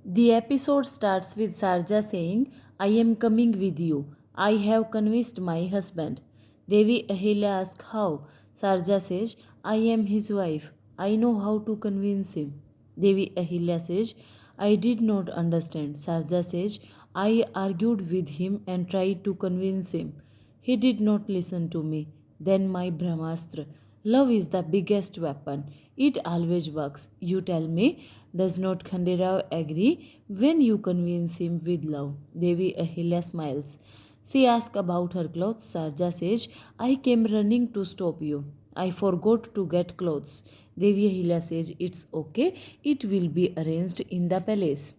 The episode starts with Sarja saying, I am coming with you. I have convinced my husband. Devi Ahilya asks how. Sarja says, I am his wife. I know how to convince him. Devi Ahilya says, I did not understand. Sarja says, I argued with him and tried to convince him. He did not listen to me. Then my Brahmastra. Love is the biggest weapon. It always works. You tell me, does not Khanderao agree when you convince him with love? Devi Ahilya smiles. She asks about her clothes. Sarja says, I came running to stop you. I forgot to get clothes. Devi Ahilya says, it's okay. It will be arranged in the palace.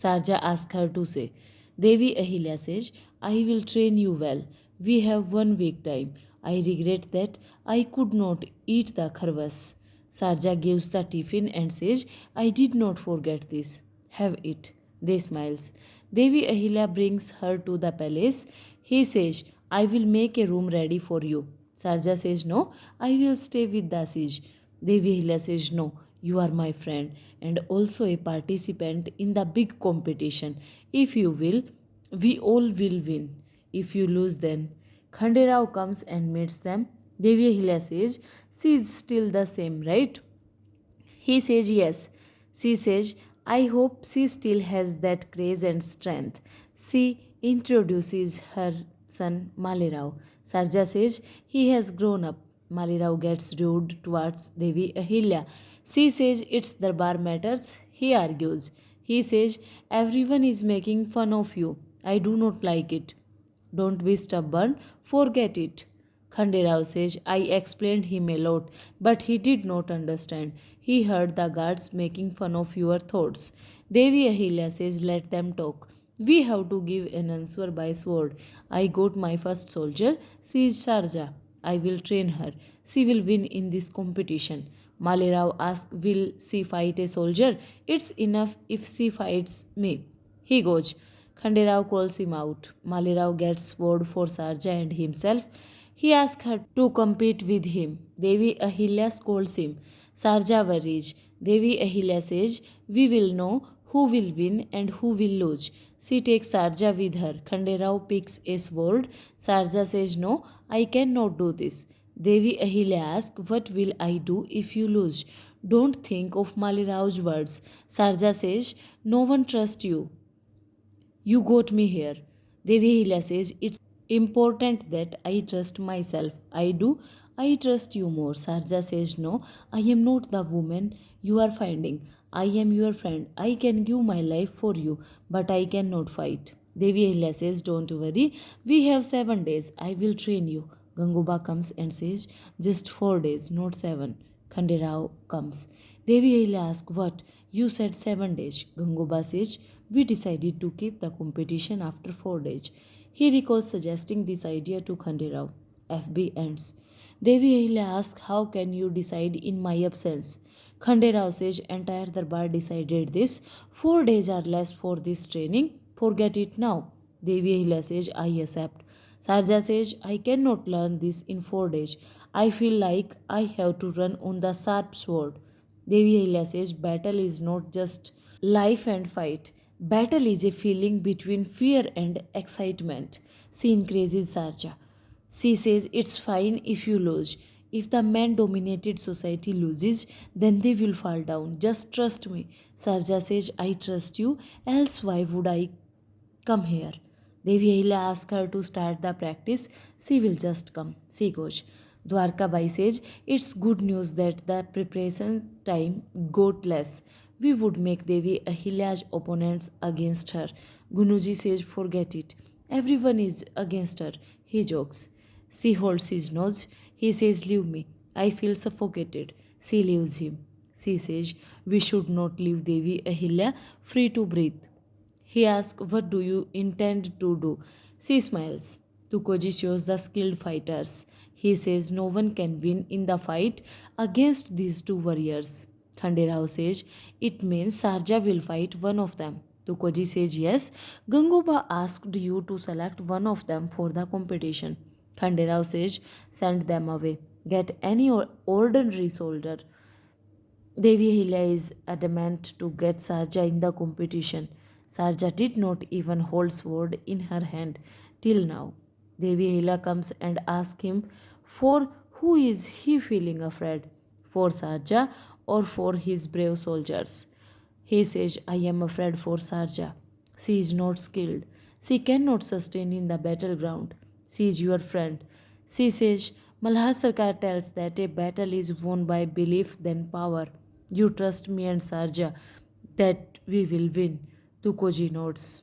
Sarja asks her to say. Devi Ahilya says, I will train you well. We have 1 week time. I regret that I could not eat the kharvas. Sarja gives the tiffin and says, I did not forget this. Have it. They smiles. Devi Ahilya brings her to the palace. He says, I will make a room ready for you. Sarja says, no, I will stay with the siege. Devi Ahilya says, no, you are my friend and also a participant in the big competition. If you will, we all will win. If you lose, then Khanderao comes and meets them. Devi Ahilya says, she is still the same, right? He says yes. She says, I hope she still has that grace and strength. She introduces her son Malirao. Sarja says he has grown up. Malirao gets rude towards Devi Ahilya. She says it's Darbar matters. He argues. He says everyone is making fun of you. I do not like it. Don't be stubborn, forget it. Khanderao says, I explained him a lot, but he did not understand. He heard the guards making fun of your thoughts. Devi Ahilya says, let them talk. We have to give an answer by sword. I got my first soldier. She is Sharja. I will train her. She will win in this competition. Malirao asks, will she fight a soldier? It's enough if she fights me. He goes. Khanderao calls him out. Malirao gets sword for Sarja and himself. He asks her to compete with him. Devi Ahilya scolds him. Sarja worries. Devi Ahilya says, we will know who will win and who will lose. She takes Sarja with her. Khanderao picks a sword. Sarja says, no, I cannot do this. Devi Ahilya asks, what will I do if you lose? Don't think of Malirao's words. Sarja says, no one trusts you. You got me here. Devi Hila says, it's important that I trust myself. I do. I trust you more. Sarja says, no, I am not the woman you are finding. I am your friend. I can give my life for you, but I cannot fight. Devi Ahilya says, don't worry. We have 7 days. I will train you. Ganguba comes and says, just 4 days, not 7. Khanderao comes. Devi Ahilya asks, what? You said 7 days. Ganguba says, we decided to keep the competition after 4 days. He recalls suggesting this idea to Khanderao. FB ends. Devi Ahilya asks, how can you decide in my absence? Khanderao says, entire Darbar decided this. 4 days are less for this training. Forget it now. Devi Ahilya says, I accept. Sarja says, I cannot learn this in 4 days. I feel like I have to run on the sharp sword. Devi Ahilya says, battle is not just life and fight. Battle is a feeling between fear and excitement. She encourages Sarja. She says, it's fine if you lose. If the man dominated society loses, then they will fall down. Just trust me. Sarja says, I trust you, else why would I come here? Devi Ahilya asks her to start the practice. She will just come. She goes. Dwarka Bai says, it's good news that the preparation time got less. We would make Devi Ahilya's opponents against her. Gunuji says, forget it. Everyone is against her. He jokes. She holds his nose. He says, leave me. I feel suffocated. She leaves him. She says, we should not leave Devi Ahilya free to breathe. He asks, what do you intend to do? She smiles. Tukoji shows the skilled fighters. He says no one can win in the fight against these two warriors. Khanderao says, it means Sarja will fight one of them. Tukoji says yes. Ganguba asked you to select one of them for the competition. Khanderao says, send them away. Get any ordinary soldier. Devi Ahilya is adamant to get Sarja in the competition. Sarja did not even hold sword in her hand till now. Devi Ahilya comes and asks him for who is he feeling afraid, for Sarja or for his brave soldiers. He says, I am afraid for Sarja. She is not skilled. She cannot sustain in the battleground. She is your friend. She says, Malhar Sarkar tells that a battle is won by belief than power. You trust me and Sarja that we will win. Tukoji nods.